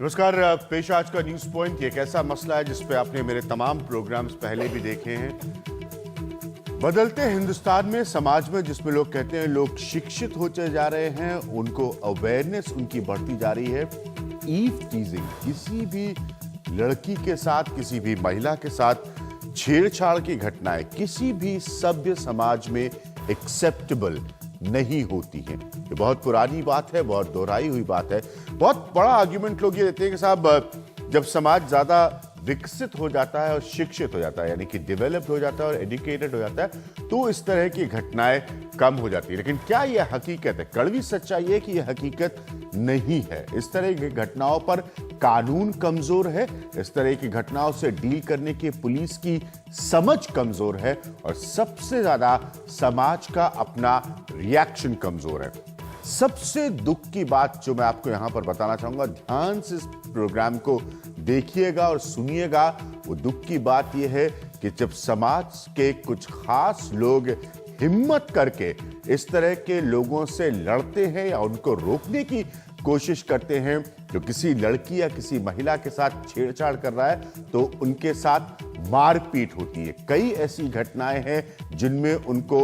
नमस्कार। पेश आज का न्यूज पॉइंट। ये एक ऐसा मसला है जिस पे आपने मेरे तमाम प्रोग्राम्स पहले भी देखे हैं। बदलते हिंदुस्तान में, समाज में, जिसमें लोग कहते हैं लोग शिक्षित होते जा रहे हैं, उनको अवेयरनेस उनकी बढ़ती जा रही है। ईव टीजिंग, किसी भी लड़की के साथ, किसी भी महिला के साथ छेड़छाड़ की घटनाएं किसी भी सभ्य समाज में एक्सेप्टेबल नहीं होती हैं। ये बहुत पुरानी बात है, बहुत दोहराई हुई बात है। बहुत बड़ा आर्ग्यूमेंट लोग ये देते हैं कि साहब, जब समाज ज्यादा विकसित हो जाता है और शिक्षित हो जाता है, यानी कि डेवलप्ड हो जाता है और एजुकेटेड हो जाता है, तो इस तरह की घटनाएं कम हो जाती है। लेकिन क्या यह हकीकत है? कड़वी सच्चाई है कि यह हकीकत नहीं है। इस तरह की घटनाओं पर कानून कमजोर है, इस तरह की घटनाओं से डील करने की पुलिस की समझ कमजोर है, और सबसे ज्यादा समाज का अपना रिएक्शन कमजोर है। सबसे दुख की बात जो मैं आपको यहां पर बताना चाहूंगा, ध्यान से इस प्रोग्राम को देखिएगा और सुनिएगा, वो दुख की बात यह है कि जब समाज के कुछ खास लोग हिम्मत करके इस तरह के लोगों से लड़ते हैं या उनको रोकने की कोशिश करते हैं, जो किसी लड़की या किसी महिला के साथ छेड़छाड़ कर रहा है, तो उनके साथ मारपीट होती है। कई ऐसी घटनाएं हैं जिनमें उनको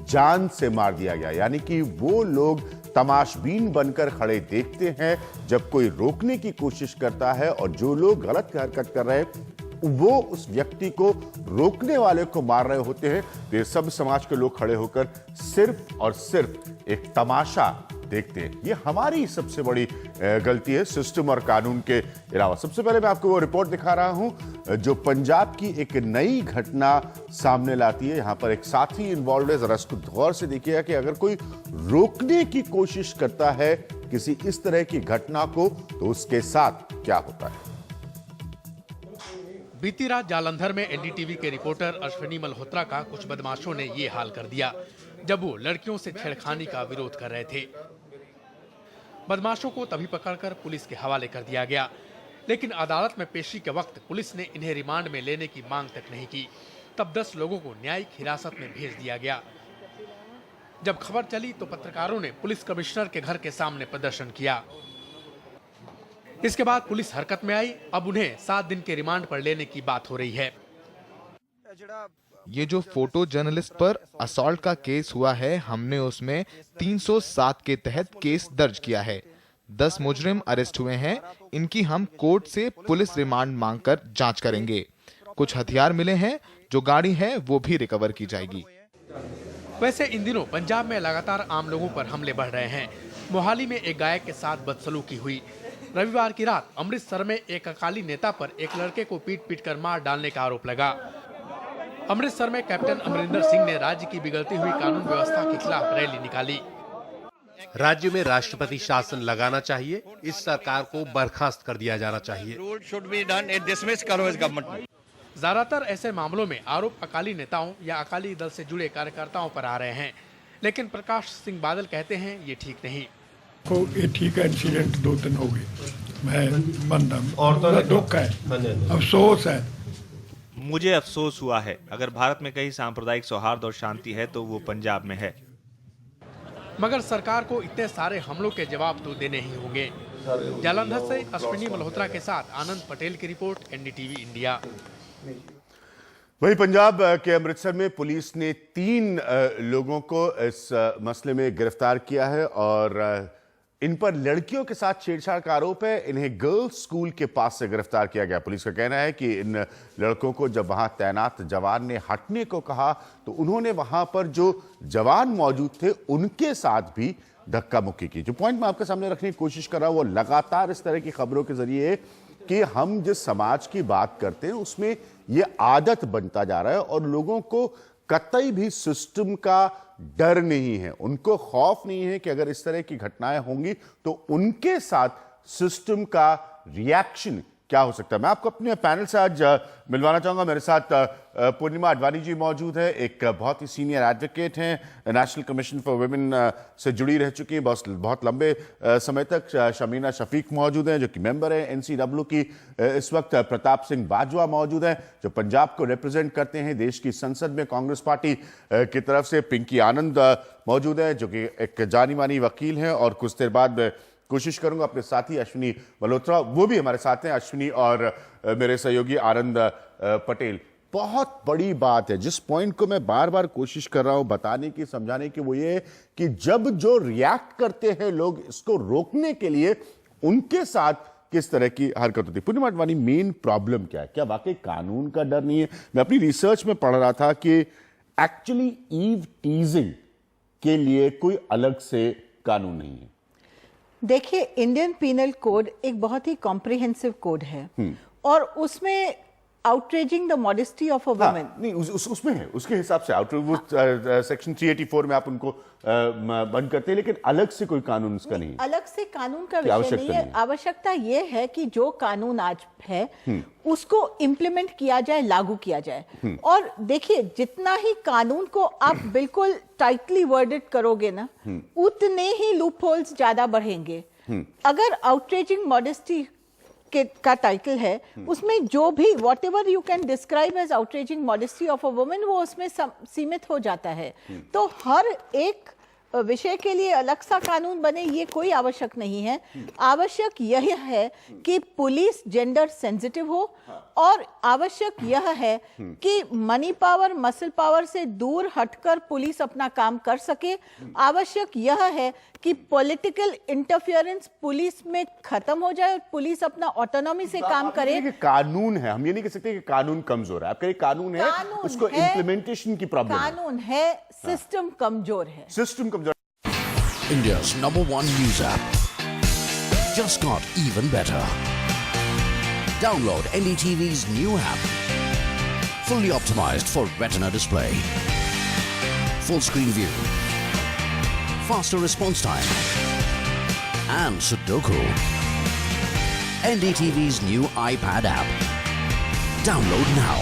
जान से मार दिया गया, यानी कि वो लोग तमाशबीन बनकर खड़े देखते हैं जब कोई रोकने की कोशिश करता है, और जो लोग गलत हरकत कर रहे हैं वो उस व्यक्ति को रोकने वाले को मार रहे होते हैं। तो ये सब समाज के लोग खड़े होकर सिर्फ और सिर्फ एक तमाशा देखते हैं। ये हमारी सबसे बड़ी गलती है, सिस्टम और कानून के अलावा। सबसे पहले मैं आपको वो रिपोर्ट दिखा रहा हूं जो पंजाब की एक नई घटना सामने लाती है। यहां पर एक साथी इन्वॉल्व है। जरा इसको गौर से देखिएगा कि अगर कोई रोकने की कोशिश करता है किसी इस तरह की घटना को, तो उसके साथ क्या होता है। बीती रात जालंधर में एनडीटीवी के रिपोर्टर अश्विनी मल्होत्रा का कुछ बदमाशों ने ये हाल कर दिया जब वो लड़कियों से छेड़खानी का विरोध कर रहे थे। बदमाशों को तभी पकड़कर पुलिस के हवाले कर दिया गया, लेकिन अदालत में पेशी के वक्त पुलिस ने इन्हें रिमांड में लेने की मांग तक नहीं की। तब 10 लोगों को न्यायिक हिरासत में भेज दिया गया। जब खबर चली तो पत्रकारों ने पुलिस कमिश्नर के घर के सामने प्रदर्शन किया। इसके बाद पुलिस हरकत में आई। अब उन्हें 7 दिन के रिमांड पर लेने की बात हो रही है। ये जो फोटो जर्नलिस्ट पर असॉल्ट का केस हुआ है, हमने उसमें 307 के तहत केस दर्ज किया है। 10 मुजरिम अरेस्ट हुए हैं। इनकी हम कोर्ट से पुलिस रिमांड मांगकर जांच करेंगे। कुछ हथियार मिले हैं, जो गाड़ी है वो भी रिकवर की जाएगी। वैसे इन दिनों पंजाब में लगातार आम लोगों पर हमले बढ़ रहे हैं। मोहाली में एक गायक के साथ बदसलूकी हुई। रविवार की रात अमृतसर में एक अकाली नेता पर एक लड़के को पीट कर मार डालने का आरोप लगा। अमृतसर में कैप्टन अमरिंदर सिंह ने राज्य की बिगड़ती हुई कानून व्यवस्था के खिलाफ रैली निकाली। राज्य में राष्ट्रपति शासन लगाना चाहिए, इस सरकार को बर्खास्त कर दिया जाना चाहिए। ज्यादातर ऐसे मामलों में आरोप अकाली नेताओं या अकाली दल से जुड़े कार्यकर्ताओं पर आ रहे हैं, लेकिन प्रकाश सिंह बादल कहते हैं ये ठीक नहीं। ये ठीक है, इंसिडेंट 2-3 हो गए, मैं मानता हूं, दुख है, अफसोस है। मुझे अफसोस हुआ है। अगर भारत में कहीं सांप्रदायिक सौहार्द और शांति है तो वो पंजाब में है। मगर सरकार को इतने सारे हमलों के जवाब तो देने ही होंगे। जालंधर से अश्विनी मल्होत्रा के साथ आनंद पटेल की रिपोर्ट, एनडीटीवी इंडिया। वहीं पंजाब के अमृतसर में पुलिस ने 3 लोगों को इस मसले में गिरफ्तार किया है, और इन पर लड़कियों के साथ छेड़छाड़ का आरोप है। इन्हें गर्ल्स स्कूल के पास से गिरफ्तार किया गया। पुलिस का कहना है कि इन लड़कों को जब वहां तैनात जवान ने हटने को कहा, तो उन्होंने वहां पर जो जवान मौजूद थे उनके साथ भी धक्का मुक्की की। जो पॉइंट मैं आपके सामने रखने की कोशिश कर रहा हूं, वो लगातार इस तरह की खबरों के जरिए कि हम जिस समाज की बात करते हैं उसमें ये आदत बनता जा रहा है, और लोगों को कतई भी सिस्टम का डर नहीं है, उनको खौफ नहीं है कि अगर इस तरह की घटनाएं होंगी तो उनके साथ सिस्टम का रिएक्शन क्या हो सकता है। मैं आपको अपने पैनल से आज मिलवाना चाहूंगा। मेरे साथ पूर्णिमा अडवाणी जी मौजूद है, एक बहुत ही सीनियर एडवोकेट हैं, नेशनल कमीशन फॉर वुमेन से जुड़ी रह चुकी हैं बहुत लंबे समय तक। शमीना शफीक मौजूद हैं जो कि मेंबर हैं एनसीडब्ल्यू की। इस वक्त प्रताप सिंह बाजवा मौजूद हैं जो पंजाब को रिप्रेजेंट करते हैं देश की संसद में कांग्रेस पार्टी की तरफ से। पिंकी आनंद मौजूद हैं जो कि एक जानी मानी वकील हैं, और कुछ देर बाद कोशिश करूंगा अपने साथी अश्विनी मल्होत्रा, वो भी हमारे साथ हैं, अश्विनी और मेरे सहयोगी आनंद पटेल। बहुत बड़ी बात है, जिस पॉइंट को मैं बार बार कोशिश कर रहा हूं बताने की, समझाने की, वो ये कि जब जो रिएक्ट करते हैं लोग इसको रोकने के लिए, उनके साथ किस तरह की हरकत होती है। पूर्णिमा अडवाणी, मेन प्रॉब्लम क्या है? क्या वाकई कानून का डर नहीं है? मैं अपनी रिसर्च में पढ़ रहा था कि एक्चुअली ईव टीजिंग के लिए कोई अलग से कानून नहीं है। देखिए, इंडियन पीनल कोड एक बहुत ही कॉम्प्रिहेंसिव कोड है और उसमें outraging the modesty of a woman नहीं, उसमें है, उसके हिसाब से वो सेक्शन 384 में आप उनको बंद करते हैं, लेकिन अलग से कोई कानून उसका नहीं है। अलग से कानून का विषय नहीं है। आवश्यकता यह है कि जो कानून आज है उसको इम्प्लीमेंट किया जाए, लागू किया जाए। और देखिए, जितना ही कानून को आप बिल्कुल टाइटली वर्डेड करोगे ना, उतने ही लूपहोल्स ज्यादा बढ़ेंगे। अगर आउटरेजिंग मॉडेस्टी का टाइटल है, उसमें जो भी whatever you can describe as outraging modesty of a woman, वो उसमें सीमित हो जाता है। तो हर एक विषय के लिए अलग सा कानून बने, ये कोई आवश्यक नहीं है। आवश्यक यह है कि पुलिस जेंडर सेंसिटिव हो और आवश्यक यह है कि मनी पावर, मसल पावर से दूर हटकर पुलिस अपना काम कर सके। आवश्यक यह है कि पॉलिटिकल इंटरफेरेंस पुलिस में खत्म हो जाए और पुलिस अपना ऑटोनॉमी से काम करे। कानून है, हम ये नहीं कह सकते कि कानून कमजोर है। आप कह रहे कानून है, उसको इम्प्लीमेंटेशन की प्रॉब्लम है। कानून है, सिस्टम कमजोर है। सिस्टम कमजोर। India's #1 news app just got even better. Download NDTV's new app. Fully optimized for retina display. Full screen view. Faster response time. And Sudoku. NDTV's new iPad app. Download now.